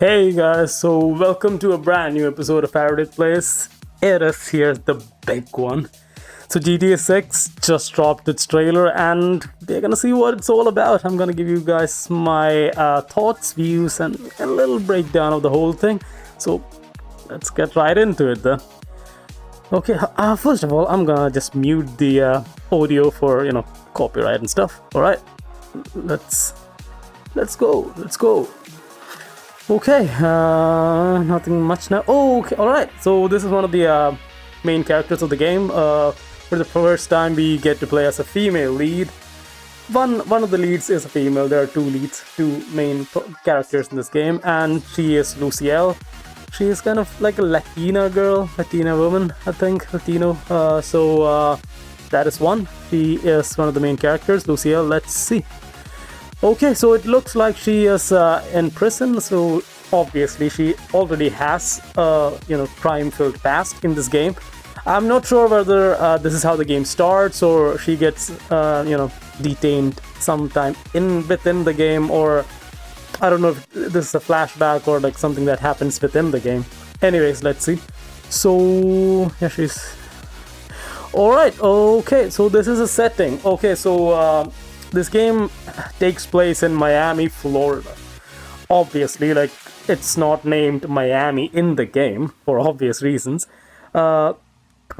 Hey guys, so welcome to a brand new episode of Arodith Plays. It is here, the big one. So GTA 6 just dropped its trailer and we're gonna see what it's all about. I'm gonna give you guys my thoughts, views and a little breakdown of the whole thing. So let's get right into it then. Okay, first of all, I'm gonna just mute the audio for, copyright and stuff. Alright, let's go. Okay, nothing much now. Oh, okay, alright. So this is one of the main characters of the game. For the first time, we get to play as a female lead. One of the leads is a female. There are two main characters in this game, and she is Lucielle. She is kind of like a Latina woman, I think, Latino. That is one. She is one of the main characters, Lucielle. Let's see. Okay, so it looks like she is in prison, so obviously she already has crime-filled past in this game. I'm not sure whether this is how the game starts or she gets detained sometime within the game, or I don't know if this is a flashback or like something that happens within the game. Anyways, let's see. So yeah, she's alright. Okay, so this is a setting. Okay, so this game takes place in Miami, Florida. Obviously, like, it's not named Miami in the game for obvious reasons. The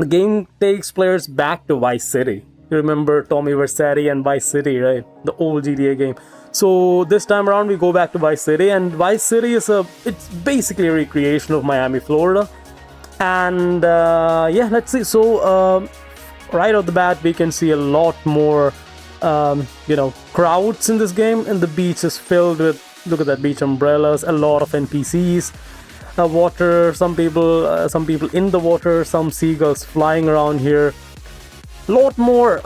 game takes players back to Vice City. You remember Tommy Vercetti and Vice City, right? The old GTA game. So this time around we go back to Vice City, and Vice City it's basically a recreation of Miami, Florida. And yeah, let's see. So right off the bat we can see a lot more crowds in this game, and the beach is filled with, look at that, beach umbrellas, a lot of NPCs, water, some people in the water, some seagulls flying around here, a lot more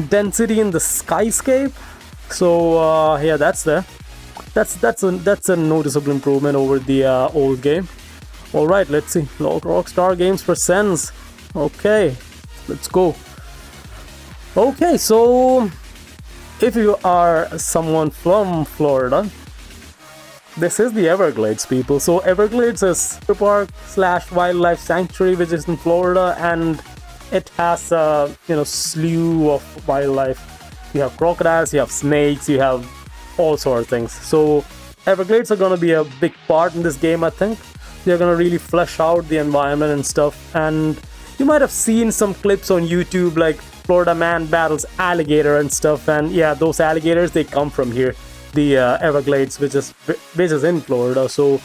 density in the skyscape. So yeah, that's a noticeable improvement over the old game. All right, let's see. Rockstar Games presents. Okay, let's go. Okay, so if you are someone from Florida, this is the Everglades, people. So Everglades is a park / wildlife sanctuary which is in Florida, and it has a slew of wildlife. You have crocodiles, you have snakes, you have all sorts of things. So Everglades are gonna be a big part in this game, I think. They're gonna really flesh out the environment and stuff. And you might have seen some clips on YouTube, like Florida man battles alligator and stuff, and yeah, those alligators, they come from here, the Everglades, which is in Florida. So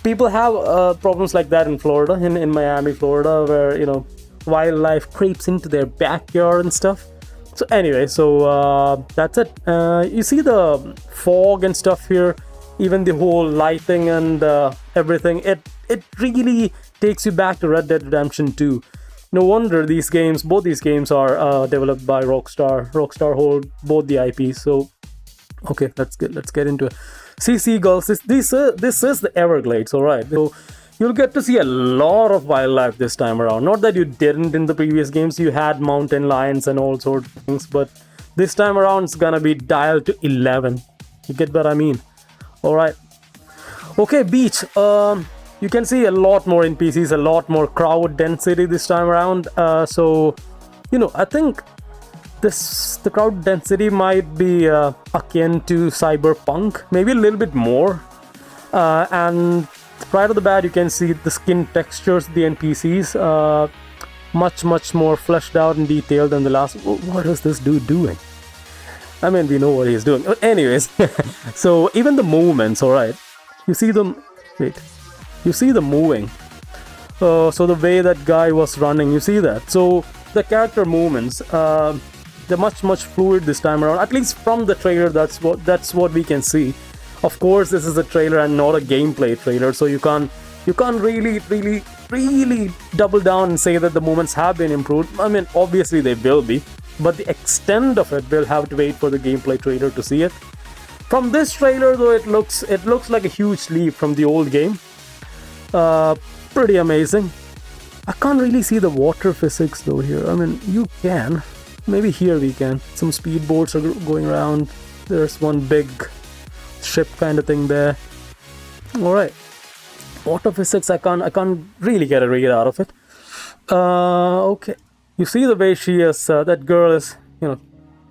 people have problems like that in Florida, in Miami, Florida, where wildlife creeps into their backyard and stuff. So anyway, so that's it. You see the fog and stuff here, even the whole lighting and everything. It really takes you back to Red Dead Redemption 2. No wonder both these games are developed by Rockstar. Rockstar hold both the IPs. So, okay, let's get into it. See seagulls. This is the Everglades, all right. So you'll get to see a lot of wildlife this time around. Not that you didn't in the previous games. You had mountain lions and all sorts of things, but this time around it's gonna be dialed to 11. You get what I mean? All right. Okay, beach. You can see a lot more NPCs, a lot more crowd density this time around. So, I think the crowd density might be akin to Cyberpunk, maybe a little bit more. And right off the bat, you can see the skin textures of the NPCs, much more fleshed out and detailed than the last. What is this dude doing? I mean, we know what he's doing. Anyways, so even the movements, all right. You see them. Wait. You see the moving. So the way that guy was running, you see that. So the character movements, they're much fluid this time around. At least from the trailer, that's what we can see. Of course, this is a trailer and not a gameplay trailer, so you can't really double down and say that the movements have been improved. I mean, obviously they will be, but the extent of it, we'll have to wait for the gameplay trailer to see it. From this trailer, though, it looks like a huge leap from the old game. Pretty amazing. I can't really see the water physics though here. I mean, you can. Maybe here we can. Some speedboats are going around. There's one big ship kind of thing there. Alright. Water physics, I can't really get a read out of it. Okay. You see the way she is, that girl is,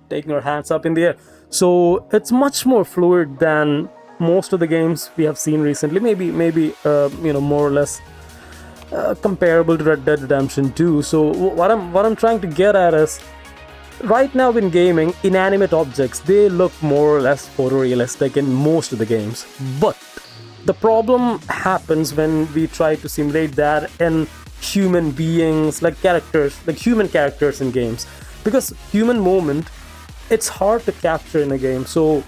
taking her hands up in the air. So it's much more fluid than most of the games we have seen recently. Maybe, more or less comparable to Red Dead Redemption 2. So what I'm trying to get at is, right now in gaming, inanimate objects, they look more or less photorealistic in most of the games. But the problem happens when we try to simulate that in human beings, like human characters in games. Because human movement, it's hard to capture in a game. So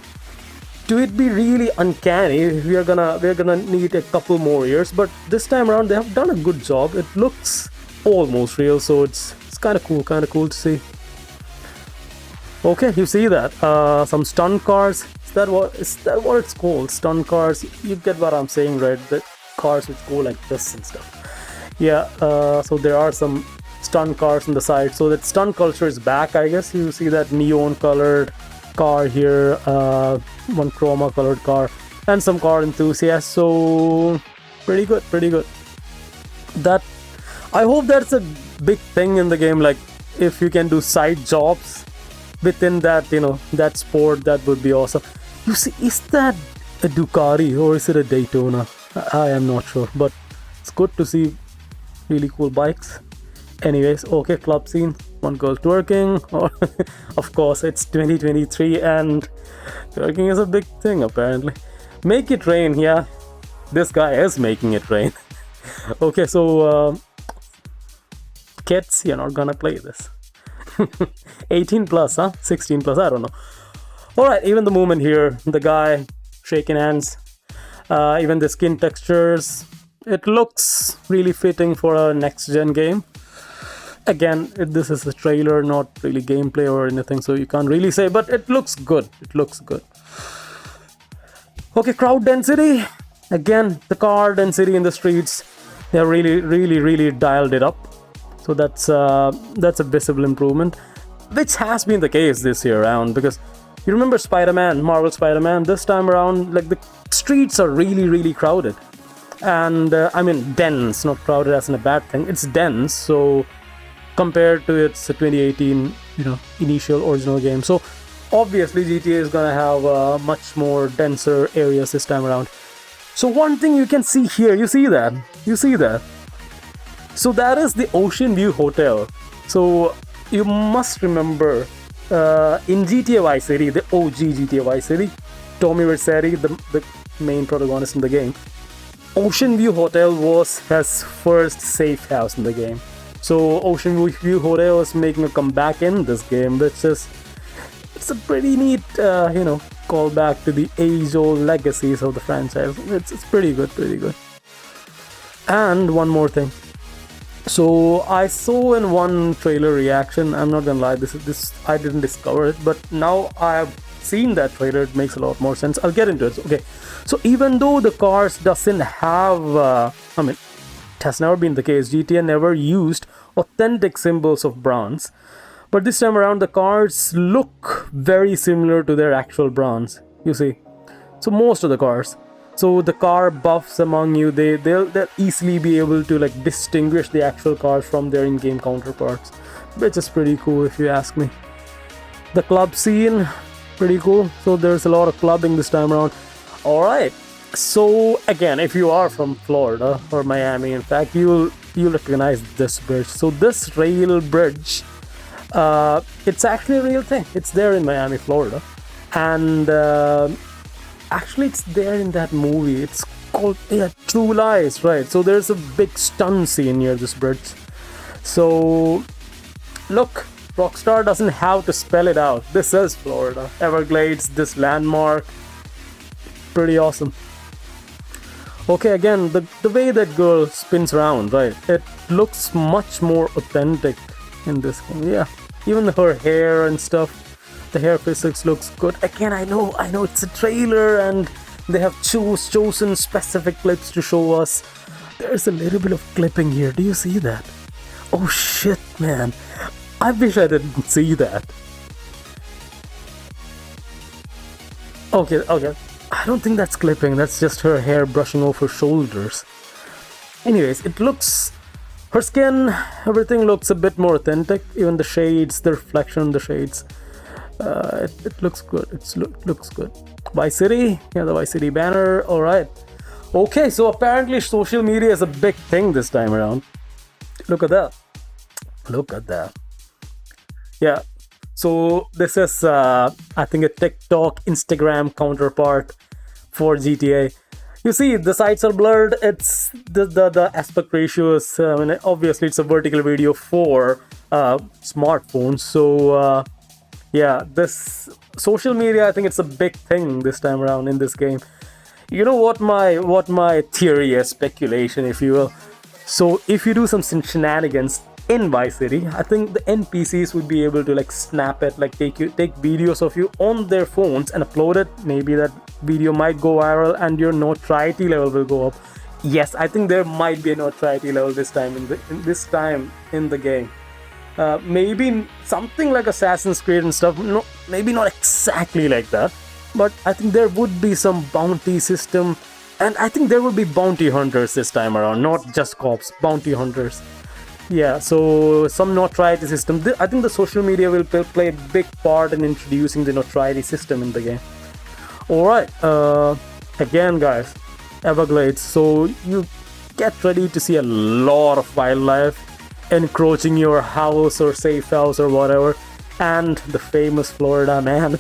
to it be really uncanny, we're gonna need a couple more years. But this time around, they have done a good job. It looks almost real, so it's kind of cool to see. Okay, you see that? Some stunt cars. Is that what it's called? Stunt cars. You get what I'm saying, right? The cars which go like this and stuff. Yeah. So there are some stunt cars on the side. So that stunt culture is back, I guess. You see that neon colored car here, one chroma colored car, and some car enthusiasts. So pretty good. That, I hope that's a big thing in the game. Like, if you can do side jobs within that, that sport, that would be awesome. You see, is that a Ducati or is it a Daytona? I am not sure, but it's good to see really cool bikes. Anyways, okay, club scene, one girl twerking, or of course it's 2023 and twerking is a big thing apparently. Make it rain, yeah, this guy is making it rain. Okay, so kids, you're not gonna play this. 18 plus, huh? 16 plus, I don't know. Alright, even the movement here, the guy shaking hands, even the skin textures, it looks really fitting for a next gen game. Again, this is a trailer, not really gameplay or anything, so you can't really say, but it looks good. Okay, crowd density. Again, the car density in the streets, they have really dialed it up. So that's a visible improvement, which has been the case this year around, because you remember Spider-Man, Marvel Spider-Man, this time around, like, the streets are really crowded. And I mean dense, not crowded as in a bad thing, it's dense, so compared to its 2018, initial original game. So obviously GTA is gonna have much more denser areas this time around. So one thing you can see here, you see that? So that is the Ocean View Hotel. So you must remember in GTA Vice City, the OG GTA Vice City, Tommy Vercetti, the main protagonist in the game, Ocean View Hotel was his first safe house in the game. So Ocean View Hotel is making a comeback in this game, which is, it's a pretty neat, callback to the age-old legacies of the franchise. It's pretty good. And one more thing. So I saw in one trailer reaction, I'm not gonna lie, this I didn't discover it, but now I have seen that trailer, it makes a lot more sense. I'll get into it. Okay, so even though the cars doesn't have, it has never been the case, GTA never used authentic symbols of bronze, but this time around the cars look very similar to their actual bronze, you see. So most of the cars, so the car buffs among you, they'll easily be able to like distinguish the actual cars from their in-game counterparts, which is pretty cool if you ask me. The club scene, pretty cool. So there's a lot of clubbing this time around. Alright, so again, if you are from Florida or Miami, in fact, you'll recognize this bridge. So this rail bridge, it's actually a real thing. It's there in Miami, Florida, and actually it's there in that movie. It's called True Lies, right? So there's a big stunt scene near this bridge. So look, Rockstar doesn't have to spell it out. This is Florida, Everglades, this landmark, pretty awesome. Okay, again, the way that girl spins around, right? It looks much more authentic in this game. Yeah, even her hair and stuff, the hair physics looks good. Again, I know it's a trailer and they have chosen specific clips to show us. There's a little bit of clipping here. Do you see that? Oh shit, man. I wish I didn't see that. Okay. I don't think that's clipping, that's just her hair brushing off her shoulders. Anyways, it looks, her skin, everything looks a bit more authentic, even the shades, the reflection in the shades. It looks good, looks good. Vice City, yeah, the Vice City banner, alright. Okay, so apparently social media is a big thing this time around. Look at that. Look at that. Yeah, so this is, I think, a TikTok, Instagram counterpart for GTA. You see, the sides are blurred. It's the aspect ratio is, obviously it's a vertical video for smartphones. So yeah, this social media, I think it's a big thing this time around in this game. You know what my theory is, speculation, if you will. So if you do some shenanigans in Vice City, I think the NPCs would be able to like snap it, like take videos of you on their phones and upload it. Maybe that video might go viral and your notoriety level will go up. Yes, I think there might be a notoriety level this time in the game. Maybe something like Assassin's Creed and stuff. No, maybe not exactly like that, but I think there would be some bounty system, and I think there will be bounty hunters this time around, not just cops, bounty hunters. Yeah, so some notoriety system. I think the social media will play a big part in introducing the notoriety system in the game. Alright, again guys, Everglades. So you get ready to see a lot of wildlife encroaching your house or safe house or whatever. And the famous Florida man.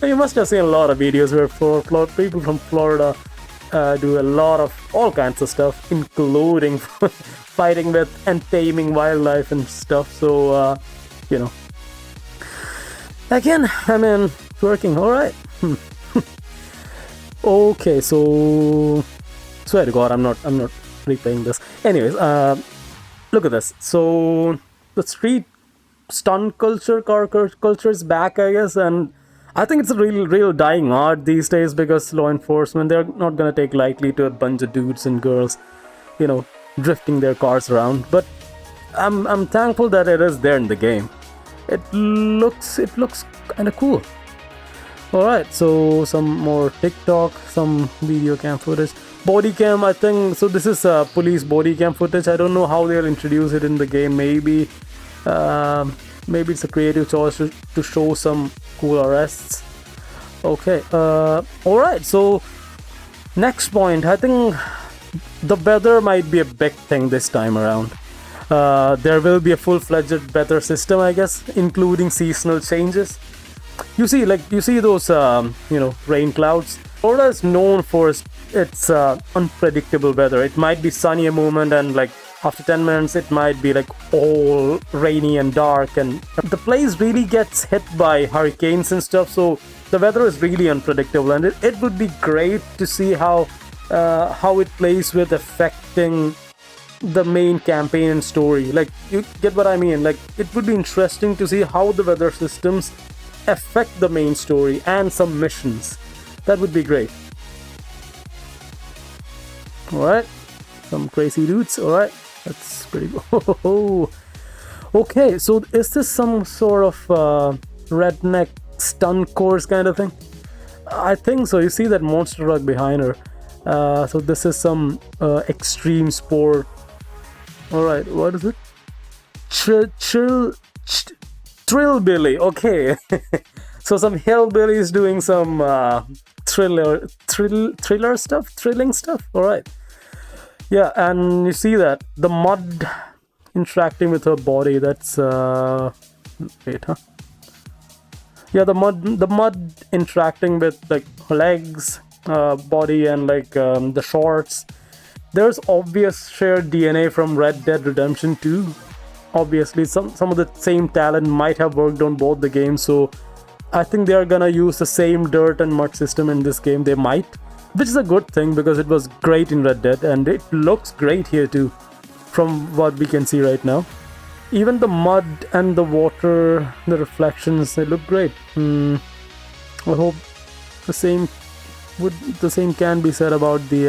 You must have seen a lot of videos where people from Florida do a lot of all kinds of stuff, including fighting with and taming wildlife and stuff. So you know, again, I mean, it's working. All right. Okay, so swear to God, I'm not replaying this. Anyways, look at this. So the street stunt culture, car culture is back, I guess, and I think it's a real dying art these days, because law enforcement, they're not gonna take lightly to a bunch of dudes and girls, you know, drifting their cars around. But I'm thankful that it is there in the game. It looks kind of cool. All right, so some more TikTok, some video cam footage, body cam. I think so. This is police body cam footage. I don't know how they'll introduce it in the game. Maybe it's a creative choice to show some cool arrests. Okay. All right. So next point, I think the weather might be a big thing this time around. There will be a full-fledged weather system, I guess, including seasonal changes. You see those rain clouds. Florida is known for its unpredictable weather. It might be sunny a moment, and like after 10 minutes it might be like all rainy and dark, and the place really gets hit by hurricanes and stuff. So the weather is really unpredictable, and it would be great to see how it plays with affecting the main campaign and story. Like, you get what I mean? Like, it would be interesting to see how the weather systems affect the main story and some missions. That would be great. Alright, some crazy dudes. Alright, that's pretty cool. Okay, so is this some sort of redneck stunt course kind of thing? I think so. You see that monster truck behind her. So this is some extreme sport. Alright, what is it? Trillbilly. Okay. So some hillbillies doing some thriller stuff, thrilling stuff. Alright. Yeah, and you see that the mud interacting with her body. That's wait, huh? Yeah, the mud interacting with like her legs, body, and like the shorts. There's obvious shared DNA from Red Dead Redemption 2. Obviously, some of the same talent might have worked on both the games, so I think they are gonna use the same dirt and mud system in this game. They might, which is a good thing because it was great in Red Dead, and it looks great here too, from what we can see right now. Even the mud and the water, the reflections, they look great. I hope the same can be said about the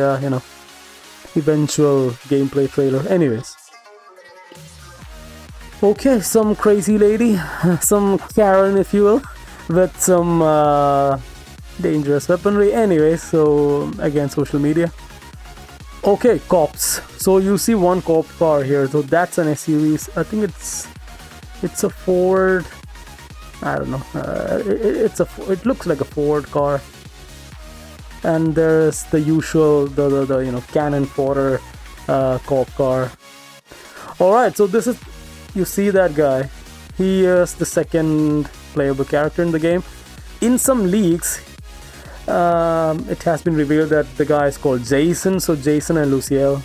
eventual gameplay trailer. Anyways. Okay, some crazy lady, some Karen if you will, with some dangerous weaponry. Anyway, so again, social media. Okay, cops. So you see one cop car here. So that's an SUV. I think it's a Ford. I don't know. It looks like a Ford car. And there's the usual the cannon fodder cop car. All right. So this is, you see that guy. He is the second playable character in the game. In some leaks, it has been revealed that the guy is called Jason. So Jason and Luciel.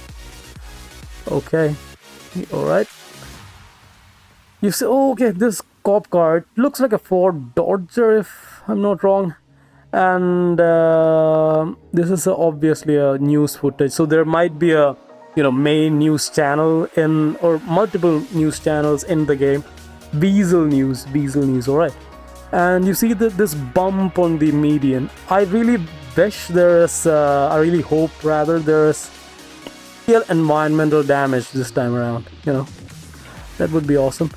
Okay. All right. You see, oh, okay, this cop car, it looks like a Ford Dodger if I'm not wrong. And this is obviously a news footage. So there might be a main news channel or multiple news channels in the game. Weasel News, all right. And you see this bump on the median. I really wish there is, I really hope rather there is real environmental damage this time around. That would be awesome.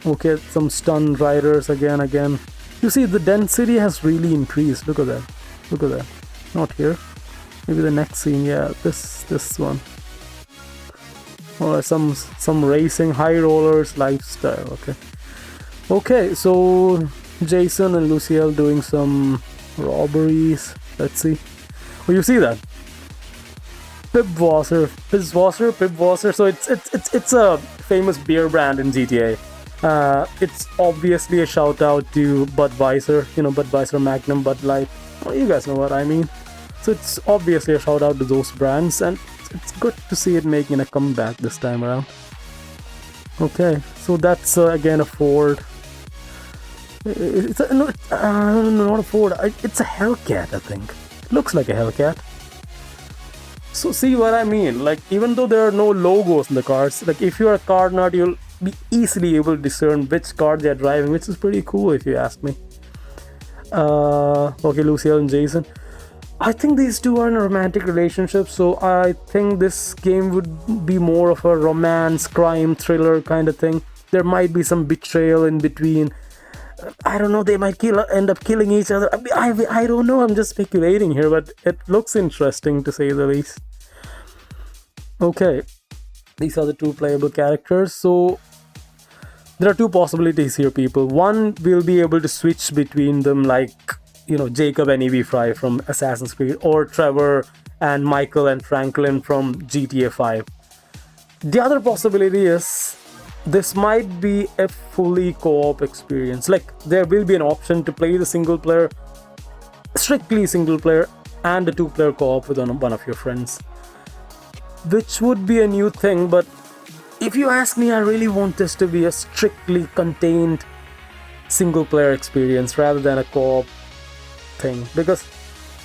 Okay, some stunned riders again. You see the density has really increased. Look at that. Not here. Maybe the next scene. Yeah, this one. Or some racing, high rollers, lifestyle. Okay, so Jason and Luciel doing some robberies. Let's see. Oh, you see that? Pibwasser. So it's a famous beer brand in GTA. It's obviously a shout out to Budweiser. Budweiser, Magnum, Bud Light. Well, you guys know what I mean. So it's obviously a shout out to those brands, and it's good to see it making a comeback this time around. Okay, so that's again a Ford. It's not a Ford. It's a Hellcat, I think. It looks like a Hellcat. So see what I mean? Like, even though there are no logos in the cars, like if you're a car nut, you'll be easily able to discern which car they're driving, which is pretty cool if you ask me. Okay, Luciel and Jason. I think these two are in a romantic relationship, so I think this game would be more of a romance, crime, thriller kind of thing. There might be some betrayal in between. I don't know, they might end up killing each other. I don't know, I'm just speculating here, but it looks interesting to say the least. Okay, these are the two playable characters. So there are two possibilities here, people. One, we'll be able to switch between them like, Jacob and Evie Fry from Assassin's Creed, or Trevor and Michael and Franklin from GTA 5. The other possibility is this might be a fully co-op experience. Like, there will be an option to play the single player, strictly single player, and a two-player co-op with one of your friends, which would be a new thing. But if you ask me, I really want this to be a strictly contained single player experience rather than a co-op thing, because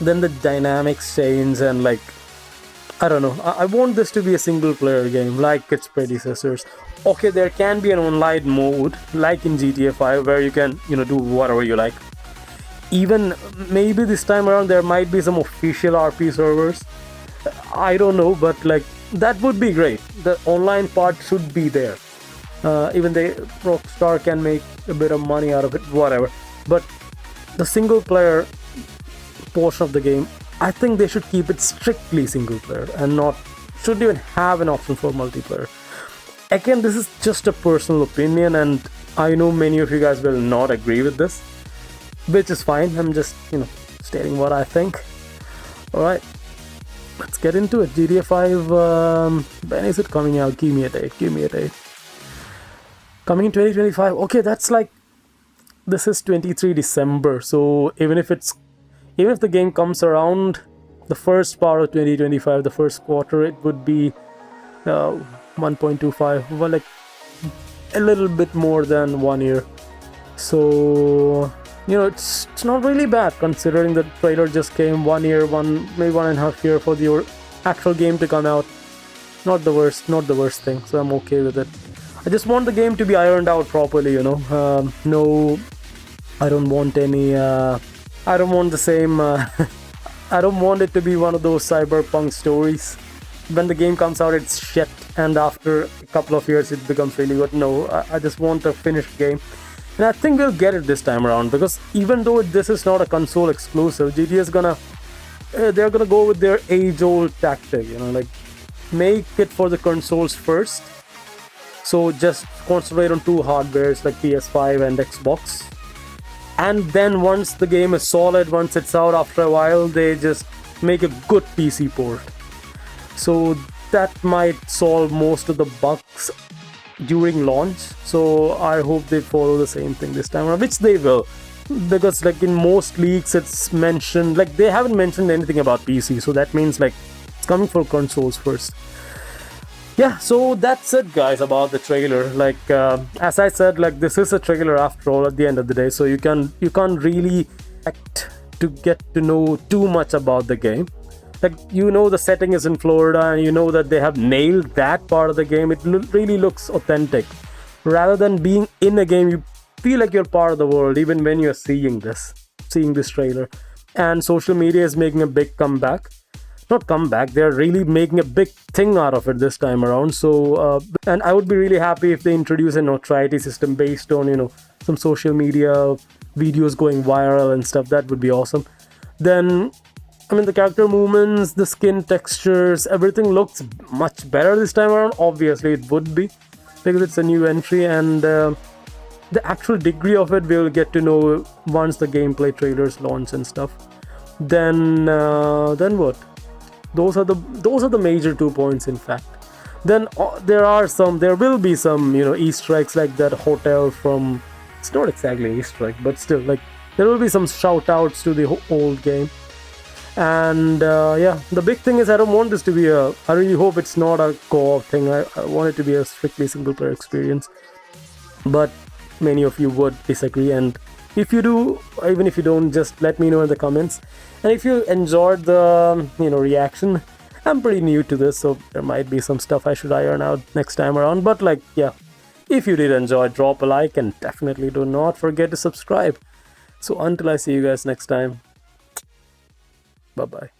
then the dynamics change, and like, I don't know, I want this to be a single player game like its predecessors. Okay, there can be an online mode like in GTA 5 where you can do whatever you like. Even maybe this time around there might be some official RP servers, I don't know, but like, that would be great. The online part should be there. Even the Rockstar can make a bit of money out of it, whatever. But the single player portion of the game, I think they should keep it strictly single player and shouldn't even have an option for multiplayer. Again, this is just a personal opinion, and I know many of you guys will not agree with this, which is fine. I'm just stating what I think. Alright, let's get into it. GTA 5, when is it coming out? Give me a date. Coming in 2025. Okay, that's like, this is 23 December. So even if the game comes around the first part of 2025, the first quarter, it would be 1.25, well, like a little bit more than 1 year. So it's not really bad considering the trailer just came 1 year, maybe 1.5 years for the actual game to come out. Not the worst thing, so I'm okay with it. I just want the game to be ironed out properly, no, I don't want any I don't want the same I don't want it to be one of those cyberpunk stories. When the game comes out, it's shit, and after a couple of years it becomes really good. No, I just want a finished game. And I think we'll get it this time around, because even though this is not a console exclusive, GTA is gonna they're gonna go with their age-old tactic, like make it for the consoles first. So just concentrate on two hardwares like PS5 and Xbox. And then once the game is solid, once it's out after a while, they just make a good PC port. So that might solve most of the bugs during launch. So I hope they follow the same thing this time around, which they will, because like in most leaks it's mentioned, like they haven't mentioned anything about PC, so that means like it's coming for consoles first. Yeah, so that's it guys about the trailer. Like as I said, like this is a trailer after all at the end of the day, so you can't really expect to get to know too much about the game. Like, the setting is in Florida, and that they have nailed that part of the game. It really looks authentic. Rather than being in a game, you feel like you're part of the world even when you're seeing this trailer. And social media is making a big comeback. Not comeback, they're really making a big thing out of it this time around. So and I would be really happy if they introduce a notoriety system based on some social media videos going viral and stuff. That would be awesome. Then the character movements, the skin textures, everything looks much better this time around. Obviously it would be, because it's a new entry, and the actual degree of it we'll get to know once the gameplay trailers launch and stuff. Then what? Those are the major 2 points, in fact. Then there will be some Easter eggs, like that hotel from. It's not exactly Easter egg, but still, like there will be some shout outs to the old game. And yeah, the big thing is I don't want this to be I really hope it's not a co-op thing. I want it to be a strictly single player experience. But many of you would disagree, and if you do, even if you don't, just let me know in the comments. And if you enjoyed the reaction, I'm pretty new to this, so there might be some stuff I should iron out next time around. But like, yeah, if you did enjoy, drop a like, and definitely do not forget to subscribe. So until I see you guys next time, bye bye.